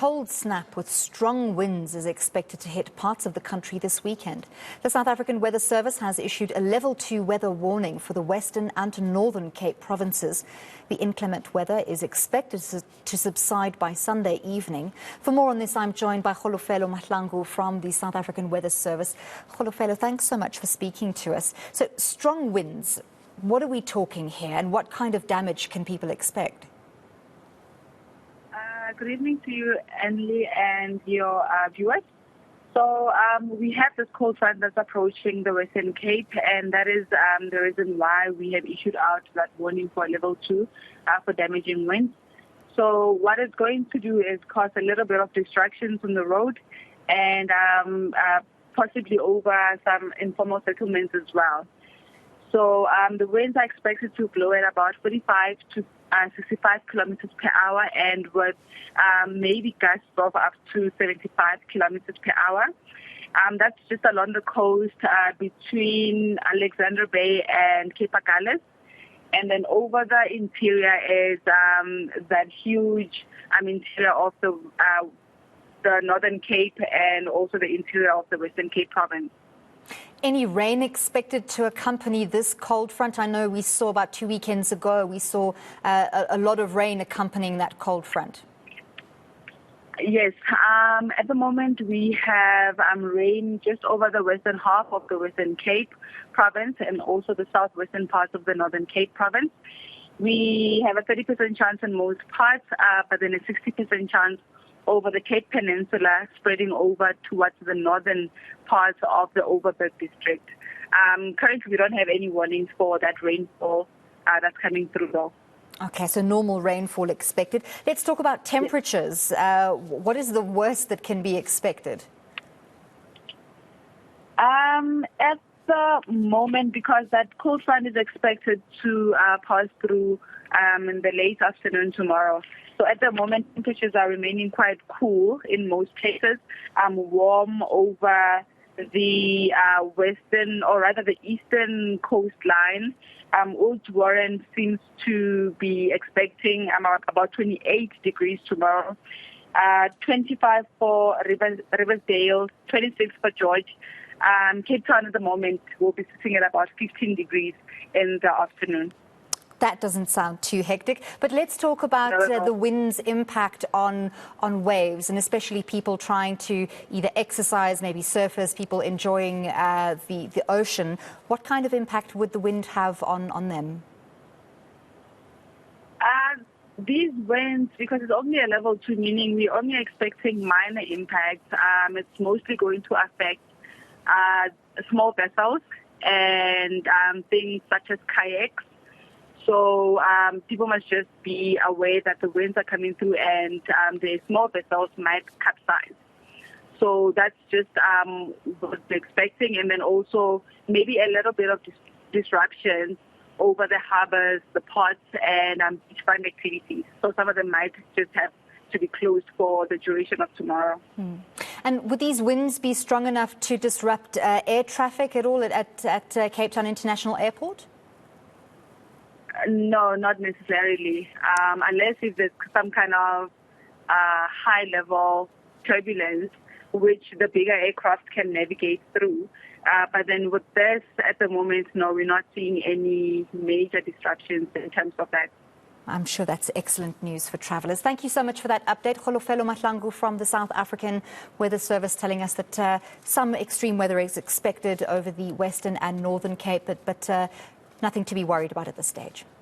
cold snap with strong winds is expected to hit parts of the country this weekend. The South African Weather Service has issued a level 2 weather warning for the Western and Northern Cape provinces. The inclement weather is expected to subside by Sunday evening. For more on this, I'm joined by Kgolofelo Mahlangu from the South African Weather Service. Kgolofelo, thanks so much for speaking to us. So, strong winds, what are we talking here, and what kind of damage can people expect? Good evening to you, Anli, and your viewers. So we have this cold front that's approaching the Western Cape, and that is the reason why we have issued out that warning for level 2 for damaging winds. So what it's going to do is cause a little bit of distractions on the road and possibly over some informal settlements as well. So the winds are expected to blow at about 45 to 65 kilometers per hour, and with maybe gusts of up to 75 kilometers per hour. That's just along the coast between Alexander Bay and Cape Gale. And then over the interior is that huge interior of the Northern Cape and also the interior of the Western Cape province. Any rain expected to accompany this cold front? I know we saw about 2 weekends ago, we saw a lot of rain accompanying that cold front. Yes, at the moment we have rain just over the western half of the Western Cape province and also the southwestern parts of the Northern Cape province. We have a 30% chance in most parts, but then a 60% chance over the Cape Peninsula, spreading over towards the northern parts of the Overberg district. Currently, we don't have any warnings for that rainfall that's coming through, though. Okay, so normal rainfall expected. Let's talk about temperatures. Yes. What is the worst that can be expected? At the moment, because that cold front is expected to pass through in the late afternoon tomorrow. So at the moment, temperatures are remaining quite cool in most places, warm over the western, or rather the eastern coastline. Old Warren seems to be expecting about 28 degrees tomorrow, 25 for Riversdale, 26 for George. Cape Town at the moment will be sitting at about 15 degrees in the afternoon. That doesn't sound too hectic, but let's talk about the wind's impact on waves, and especially people trying to either exercise, maybe surfers, people enjoying the ocean. What kind of impact would the wind have on them? These winds, because it's only a level 2, meaning we're only expecting minor impacts, it's mostly going to affect small vessels and things such as kayaks. So people must just be aware that the winds are coming through and the small vessels might capsize. So that's just what we're expecting. And then also maybe a little bit of disruption over the harbors, the ports, and beachfront activities. So some of them might just have to be closed for the duration of tomorrow. And would these winds be strong enough to disrupt air traffic at all at Cape Town International Airport? No, not necessarily, unless if there's some kind of high-level turbulence, which the bigger aircraft can navigate through. But then with this, at the moment, no, we're not seeing any major disruptions in terms of that. I'm sure that's excellent news for travellers. Thank you so much for that update. Kgolofelo Mahlangu from the South African Weather Service telling us that some extreme weather is expected over the Western and Northern Cape, but nothing to be worried about at this stage.